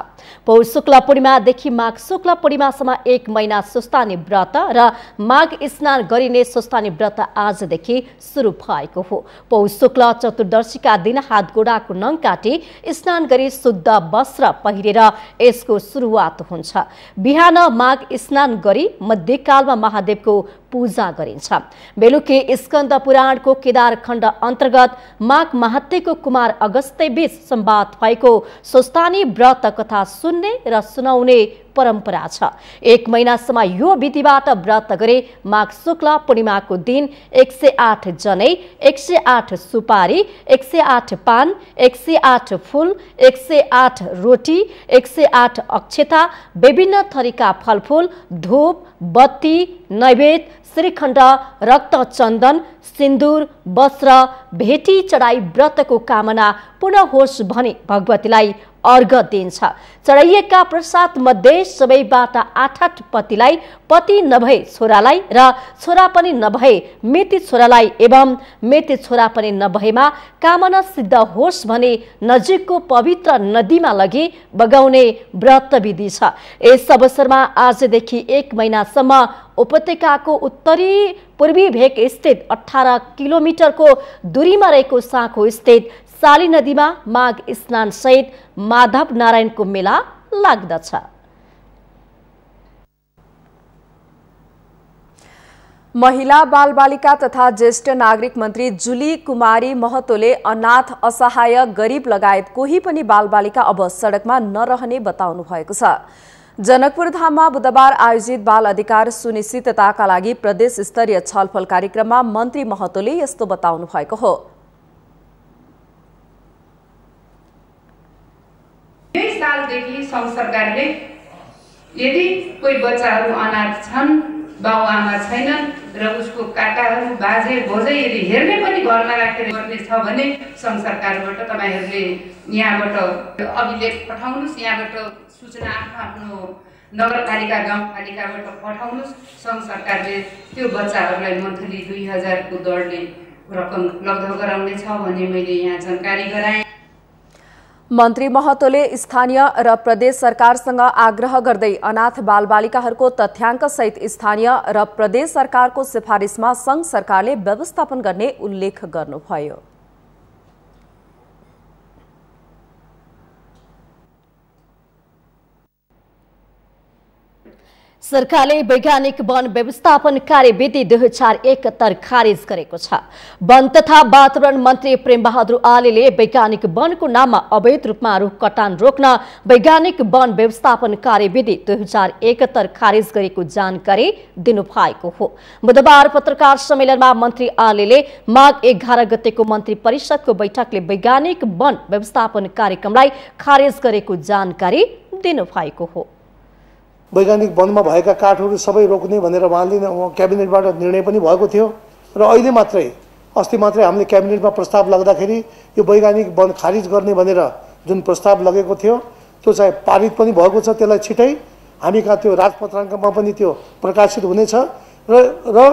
पौष शुक्ल पूर्णिमादेखि माघ शुक्ल पूर्णिमासम्म 1 महिना सुस्तानी व्रत र माघ स्नान गरिने सुस्तानी व्रत आजदेखि सुरु भएको हो। पौष शुक्ल चतुर्दशीका दिन हातगोडाको नङ काटी स्नान गरी शुद्ध वस्त्र पहिरेर यसको सुरुवात हुन्छ। बिहान माघ स्नान गरी मध्यकालमा महादेवको पूजा गरिन्छ। बेलुकी स्कन्द पुराणको केदार खण्ड अन्तर्गत माघ महात्यको कुमार अगस्त्य बीच संवाद भएको सुस्तानी व्रत कथा सुन्ने र सुनाउने परम्परा छ। 1 महिनासम्म यो विधिबाट व्रत गरे माघ शुक्ल पूर्णिमाको दिन 108 जनै, 108 सुपारी, 108 पान, 108 फूल, 108 रोटी, 108 अक्षता, विभिन्न थरीका फलफूल, धूप, बत्ती, नैवेद्य, श्रीखण्ड, रक्त चन्दन, सिन्दूर, वस्त्र भेटी चढाई व्रतको कामना पूर्ण होस् भनी भगवतीलाई अर्घ दिन्छ। चढाइएका प्रसाद मध्ये सबैबाट 8 पतिलाई, पति नभए छोरालाई र छोरा पनि नभए मेती छोरालाई एवं मेती छोरा पनि नभएमा कामना सिद्ध होस् भने नजिकको पवित्र नदीमा लगी बगाउने व्रत विधि छ। यस अवसरमा आजदेखि 1 महिनासम्म उपत्यकाको उत्तरी पूर्वी भेग स्थित 18 किलोमिटरको दूरीमा रहेको साँखो स्थित साली नदीमा माघ स्नान सहित माधव नारायणको मेला लाग्दछ। महिला बालबालिका तथा ज्येष्ठ नागरिक मन्त्री जुली कुमारी महतोले अनाथ, असहाय, गरीब लगायत कोही पनि बालबालिका अब सडकमा नरहने बताउनु भएको छ। जनकपुर धाममा बुधबार आयोजित बाल अधिकार सुनिश्चितताका लागि प्रदेश स्तरीय छलफल कार्यक्रममा मन्त्री महतोले यस्तो बताउनु भएको हो। यही सालदेखि सङ्घ सरकारले यदि कोही बच्चाहरू अनाथ छन्, बाउ आमा छैनन् र उसको काकाहरू बाजे बोजै यदि हेर्ने पनि घरमा राखेर गर्ने छ भने सङ्घ सरकारबाट तपाईहरूले यहाँबाट अभिलेख पठाउनुहोस्, यहाँबाट सूचना आफ्नो नगरपालिका गाउँपालिकाबाट पठाउनुहोस्। सङ्घ सरकारले त्यो बच्चाहरूलाई मन्थली 2000 को दरले रकम उपलब्ध गराउनेछ भने मैले यहाँ जानकारी गराएँ। मन्त्री महतोले स्थानीय र प्रदेश सरकारसँग आग्रह गर्दै अनाथ बालबालिकाहरूको तथ्याङ्क सहित स्थानीय र प्रदेश सरकारको सिफारिसमा सङ्घ सरकारले व्यवस्थापन गर्ने उल्लेख गर्नुभयो। सरकारले वैज्ञानिक वन व्यवस्थापन कार्यविधि 2071 खारेज गरेको छ। वन तथा वातावरण मन्त्री प्रेमबहादुर आलेले वैज्ञानिक वनको नाममा अवैध रूपमा रुख कटान रोक्न वैज्ञानिक वन व्यवस्थापन कार्यविधि 2071 खारेज गरेको जानकारी दिनुभएको हो। बुधबार पत्रकार सम्मेलनमा मन्त्री आलेले माघ 11 गतेको मन्त्री परिषदको बैठकले वैज्ञानिक वन व्यवस्थापन कार्यक्रमलाई खारेज गरेको जानकारी दिनुभएको हो। वैज्ञानिक वनमा भएका काठहरू सबै रोक्ने भनेर उहाँले क्याबिनेटबाट निर्णय पनि भएको थियो र अहिले मात्रै अस्ति मात्रै हामीले क्याबिनेटमा प्रस्ताव लाग्दाखेरि यो वैज्ञानिक वन खारिज गर्ने भनेर जुन प्रस्ताव लगेको थियो त्यो चाहिँ पारित पनि भएको छ। त्यसलाई छिटै हामी कहाँ त्यो राजपत्राङ्कमा पनि त्यो प्रकाशित हुनेछ र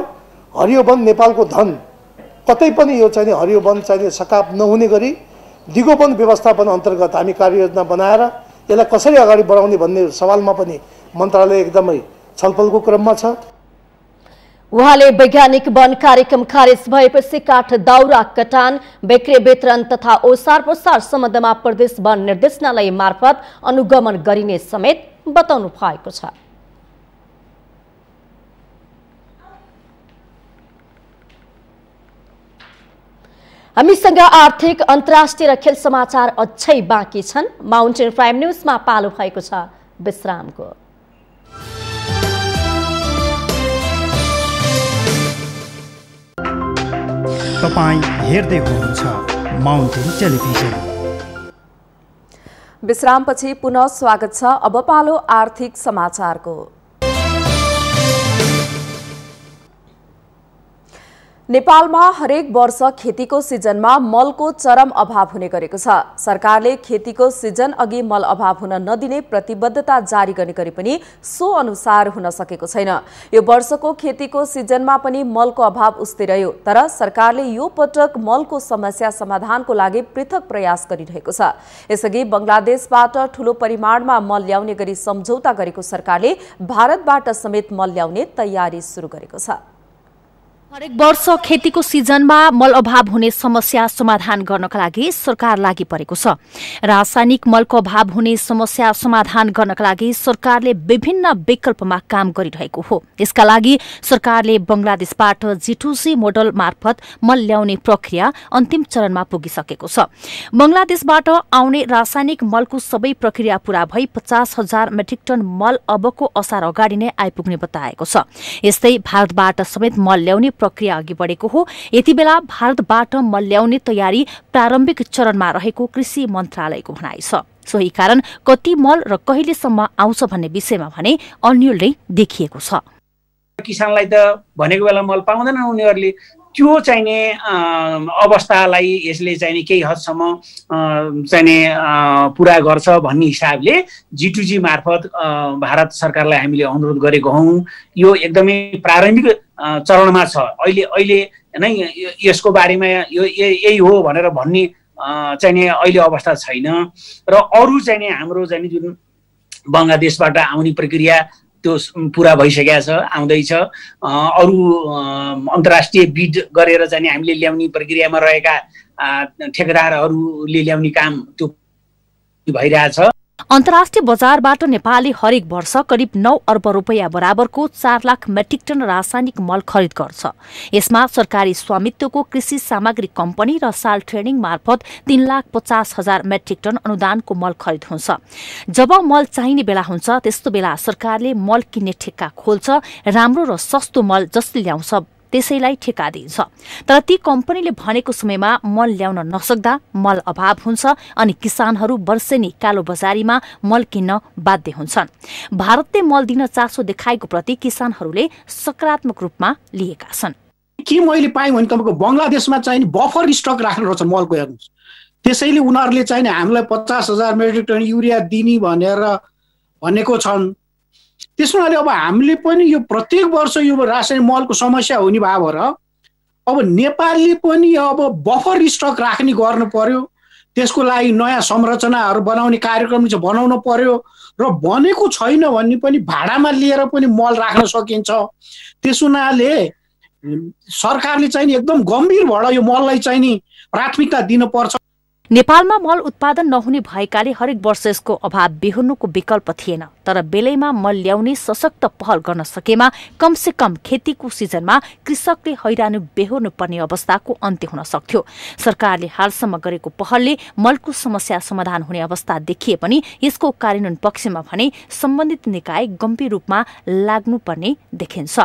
हरियो वन नेपालको धन कतै पनि यो चाहिँ हरियो वन चाहिँ सकाप नहुने गरी दिगो वन व्यवस्थापन अन्तर्गत हामी कार्ययोजना बनाएर यसलाई कसरी अगाडि बढाउने भन्ने सवालमा पनि मन्त्रालय एकदमै छलफलको क्रममा छ। उहाँले वैज्ञानिक वन कार्यक्रम खारेज भएपछि काठ दाउरा कटान, बिक्री वितरण तथा ओसार प्रसार सम्बन्धमा प्रदेश वन निर्देशनालय मार्फत अनुगमन गरिने समेत बताउनु भएको छ। हामीसँग आर्थिक, अन्तर्राष्ट्रिय र खेल समाचार अझै बाँकी छन्। माउन्टेन प्राइम न्युजमा पालो भएको छ विश्रामको। तपाईं हेर्दै हुनुहुन्छ माउन्टेन टेलिभिजन। विश्रामपछि पुनः स्वागत छ। अब पालो आर्थिक समाचारको। नेपालमा हरेक वर्ष खेतीको सिजनमा मलको चरम अभाव हुने गरेको छ। सरकारले खेतीको सिजन अघि मल अभाव हुन नदिने प्रतिबद्धता जारी गर्ने गरे पनि सो अनुसार हुन सकेको छैन। यो वर्षको खेतीको सिजनमा पनि मलको अभाव उस्तै रह्यो, तर सरकारले यो पटक मलको समस्या समाधानको लागि पृथक प्रयास गरिरहेको छ। यसअघि बंगलादेशबाट ठूलो परिमाणमा मल ल्याउने गरी सम्झौता गरेको सरकारले भारतबाट समेत मल ल्याउने तयारी सुरु गरेको छ। हरेक वर्ष खेतीको सिजनमा मल अभाव हुने समस्या समाधान गर्नका लागि सरकार लागि परेको छ। रासायनिक मलको अभाव हुने समस्या समाधान गर्नका लागि सरकारले विभिन्न विकल्पमा काम गरिरहेको हो। यसका लागि सरकारले बंगलादेशबाट G2C मोडल मार्फत मल ल्याउने प्रक्रिया अन्तिम चरणमा पुगिसकेको छ। बंगलादेशबाट आउने रासायनिक मलको सबै प्रक्रिया पूरा भई 50,000 मेट्रिक टन मल अबको असार अगाडि नै आइपुग्ने बताएको छ। यस्तै भारतबाट समेत मल ल्याउने प्रक्रिया अघि बढेको हो। यति बेला भारतबाट मल ल्याउने तयारी प्रारम्भिक चरणमा रहेको कृषि मन्त्रालयको भनाइ छ। सोही कारण कति मल र कहिलेसम्म आउँछ भन्ने विषयमा भने अन्यल नै देखिएको छ। किसानलाई त भनेको बेला मल पाउँदैन उनीहरूले, त्यो चाहिने अवस्थालाई यसले चाहिने केही हदसम्म चाहिने पुरा गर्छ भन्ने हिसाबले G2G मार्फत भारत सरकारलाई हामीले अनुरोध गरेको हौं। यो एकदमै प्रारम्भिक चरणमा छ। अहिले नै यसको बारेमा यो यही हो भनेर भन्ने चाहिने अहिले अवस्था छैन। र अरु चाहिने हाम्रो चाहिने जुन बंगलादेशबाट आउने प्रक्रिया त्यो पुरा भइसकेको छ, आउँदैछ। अरू अन्तर्राष्ट्रिय बिड गरेर चाहिँ हामीले ल्याउने प्रक्रियामा रहेका ठेकेदारहरूले ल्याउने काम त्यो भइरहेछ। अन्तर्राष्ट्रिय बजारबाट नेपालले हरेक वर्ष करिब 9 अर्ब रुपैयाँ बराबरको 4 लाख मेट्रिक टन रासायनिक मल खरिद गर्छ। यसमा सरकारी स्वामित्वको कृषि सामग्री कम्पनी र साल ट्रेडिङ मार्फत 3,50,000 मेट्रिक टन अनुदानको मल खरिद हुन्छ। जब मल चाहिने बेला हुन्छ त्यस्तो बेला सरकारले मल किन्ने ठेक्का खोल्छ। राम्रो र सस्तो मल जसले ल्याउँछ त्यसैलाई ठेक्का दिन्छ। तर ती कम्पनीले भनेको समयमा मल ल्याउन नसक्दा मल अभाव हुन्छ अनि किसानहरू वर्षेनी कालो बजारीमा मल किन्न बाध्य हुन्छन्। भारतले मल दिन चासो देखाएको प्रति किसानहरूले सकारात्मक रूपमा लिएका छन्। के मैले पाएँ भने तपाईँको बङ्गलादेशमा चाहिँ बफर स्टक राख्नु रहेछ मलको, हेर्नुहोस्। त्यसैले उनीहरूले चाहिँ हामीलाई 50,000 मेट्रिक टन युरिया दिने भनेको छन्। त्यसमा अब हामीले पनि यो प्रत्येक वर्ष यो रासायनिक मलको समस्या हुने भए भएर अब नेपालले पनि अब बफर स्टक राख्ने गर्नु पर्यो। त्यसको लागि नयाँ संरचनाहरू बनाउने कार्यक्रम चाहिँ बनाउनु पर्यो र बनेको छैन भन्ने पनि भाडामा लिएर पनि मल राख्न सकिन्छ। त्यस हुनाले सरकारले चाहिँ एकदम गम्भीर भएर यो मललाई चाहिँ नि प्राथमिकता दिनुपर्छ। नेपालमा मल उत्पादन नहुने भएकाले हरेक वर्ष यसको अभाव बेहोर्नुको विकल्प थिएन। तर बेलैमा मल ल्याउने सशक्त पहल गर्न सकेमा कमसे कम खेतीको सिजनमा कृषकले हैरानी बेहोर्नु पर्ने अवस्थाको अन्त्य हुन सक्थ्यो। सरकारले हालसम्म गरेको पहलले मलको समस्या समाधान हुने अवस्था देखिए पनि यसको कार्यान्वयन पक्षमा भने सम्बन्धित निकाय गम्भीर रूपमा लाग्नुपर्ने देखिन्छ।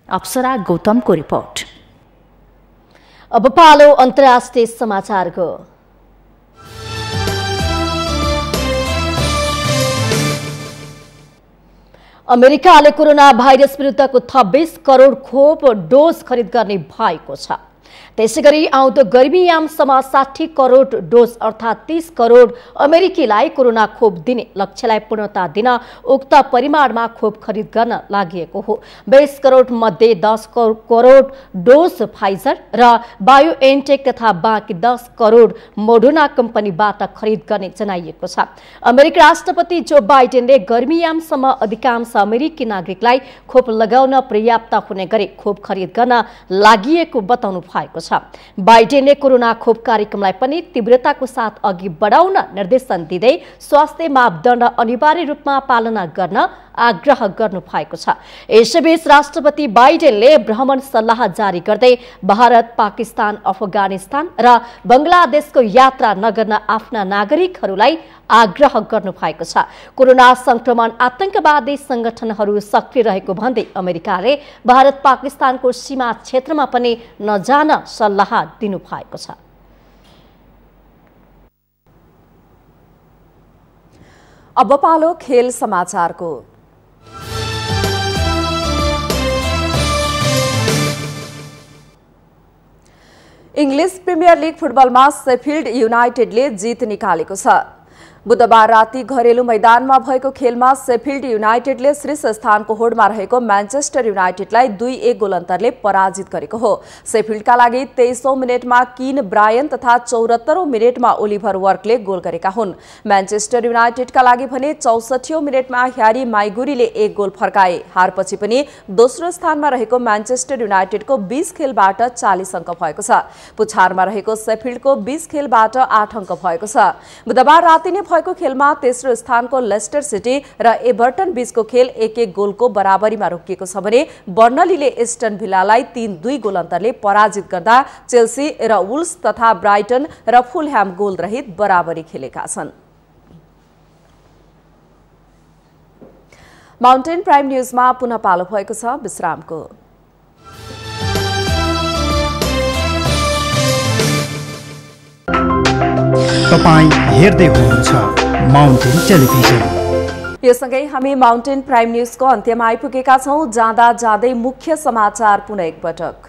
अप्सरा गौतमको रिपोर्ट। अब पालो अन्तर्राष्ट्रिय समाचारको। अमेरिकाले कोरोना भाइरस विरुद्धको 26 करोड खोप डोज खरिद गर्ने भएको छ। त्यसैगरी आउँदो गर्मीयामसम्म 60 करोड डोज अर्थात् 30 करोड अमेरिकीलाई कोरोना खोप दिने लक्ष्यलाई पूर्णता दिन उक्त परिमाणमा खोप खरिद गर्न लागि हो। 20 करोड मध्ये 10 करोड डोज फाइजर र बायोएनटेक तथा बाँकी 10 करोड मोडर्ना कम्पनीबाट खरिद गर्ने जनाइएको छ। अमेरिकी राष्ट्रपति जो बाइडेनले गर्मीयामसम्म अधिकांश अमेरिकी नागरिकलाई खोप लगाउन पर्याप्त हुने गरी खोप खरिद गर्न लागि बताउनु भएको छ। बाइडेनले कोरोना खोप कार्यक्रमलाई पनि तीव्रताको साथ अघि बढाउन निर्देशन दिँदै स्वास्थ्य मापदण्ड अनिवार्य रूपमा पालना गर्न आग्रह गर्नु भएको छ। यसैबीच राष्ट्रपति बाइडेनले भ्रमण सल्लाह जारी गर्दै भारत, पाकिस्तान, अफगानिस्तान र बंगलादेशको यात्रा नगर्न आफ्ना नागरिकहरूलाई आग्रह गर्नु भएको छ। कोरोना संक्रमण आतंकवादी संगठनहरू सक्रिय रहेको भन्दै अमेरिकाले भारत पाकिस्तानको सीमा क्षेत्रमा पनि नजान सल्लाह दिनु भएको छ। अब पालो खेल समाचारको। इंग्लिश प्रिमियर लीग फुटबलमा शेफिल्ड युनाइटेडले जित निकालेको छ। बुधबार राति घरेलु मैदानमा भएको खेलमा शेफिल्ड युनाइटेडले शीर्ष स्थानको होडमा रहेको म्यान्चेस्टर युनाइटेडलाई 2-1 गोल अन्तरले पराजित गरेको हो। शेफिल्डका लागि 23औं मिनेटमा किन ब्रायन तथा 74औं मिनेटमा ओलिभर वर्कले गोल गरेका हुन्। म्यान्चेस्टर युनाइटेडका लागि भने 64औं मिनेटमा ह्यारी माइगुरीले 1 गोल फर्काए। हारपछि पनि दोस्रो स्थानमा रहेको म्यान्चेस्टर युनाइटेडको 20 खेलबाट 40 अंक भएको छ। पुछारमा रहेको शेफिल्डको 20 खेलबाट 8 अंक भएको छ। बुधबार राति नै भएको खेलमा तेस्रो स्थानको लेस्टर सिटी र एभर्टन बीचको खेल 1-1 गोलको बराबरीमा रोकिएको छ भने बर्नलीले एस्टन भिलालाई 3-2 गोल अन्तरले पराजित गर्दा चेल्सी र वुल्स तथा ब्राइटन र फुलह्याम गोल रहित बराबरी खेलेका छन्। माउन्टेन प्राइम न्यूजमा पुनः पालो भएको छ विश्रामको। तपाईं हेर्दै हुनुहुन्छ माउन्टेन टेलिभिजन। यो सँगै हामी माउन्टेन प्राइम न्यूजको अन्त्यमा आइपुगेका छौं। जाँदा जाँदै मुख्य समाचार पुनः एकपटक।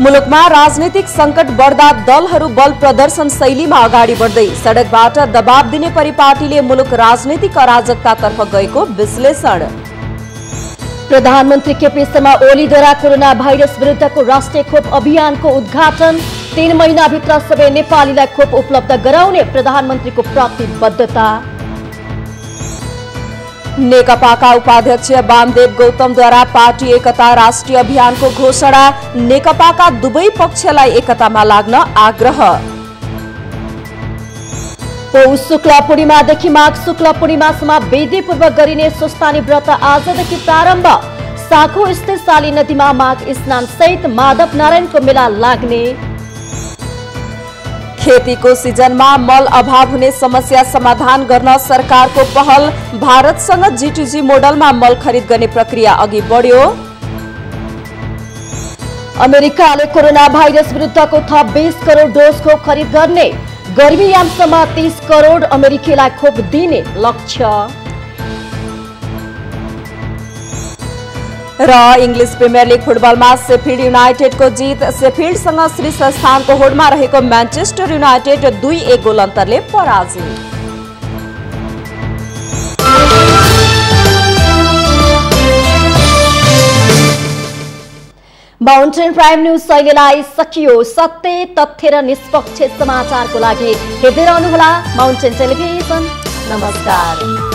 मुलुकमा राजनीतिक संकट बढ्दा दलहरू बल प्रदर्शन शैलीमा अगाडि बढ्दै सडकबाट दबाव दिने परिपाटीले मुलुक राजनीतिक अराजकतातर्फ गएको विश्लेषण। प्रधानमन्त्री केपी शर्मा ओलीद्वारा कोरोना भाइरस विरुद्धको राष्ट्रिय खोप अभियानको उद्घाटन। 3 महिनाभित्र सबै नेपालीलाई खोप उपलब्ध गराउने प्रधानमन्त्रीको प्रतिबद्धता। नेकपाका उपाध्यक्ष वामदेव गौतमद्वारा पार्टी एकता राष्ट्रिय अभियानको घोषणा। नेकपाका दुवै पक्षलाई एकतामा लाग्न आग्रह। पौष शुक्ल पूर्णिमादेखि माघ शुक्ल पूर्णिमासम्म विधिपूर्वक गरिने स्वस्थानी व्रत आजदेखि प्रारम्भ। साखो स्थित साली नदीमा माघ स्नान सहित माधव नारायणको मेला लाग्ने। खेतीको सिजनमा मल अभाव हुने समस्या समाधान गर्न सरकारको पहल। भारतसँग G2G मोडलमा मल खरिद गर्ने प्रक्रिया अघि बढ्यो। अमेरिकाले कोरोना भाइरस विरुद्धको थप 20 करोड डोज खोप खरिद गर्ने। गर्मीयामसम्म 30 करोड अमेरिकीलाई खोप दिने लक्ष्य। र इङ्ग्लिस प्रिमियर लिग फुटबलमा शेफिल्ड युनाइटेडको जित। शेफिल्डसँग शीर्ष स्थानको होडमा रहेको म्यान्चेस्टर युनाइटेड 2-1 गोल अन्तरले पराजित। माउन्टेन प्राइम न्यूज शैलीलाई सकियो। सत्य, तथ्य र निष्पक्ष समाचारको लागि हेर्दै रहनुहोला माउन्टेन टेलिभिजन। नमस्कार।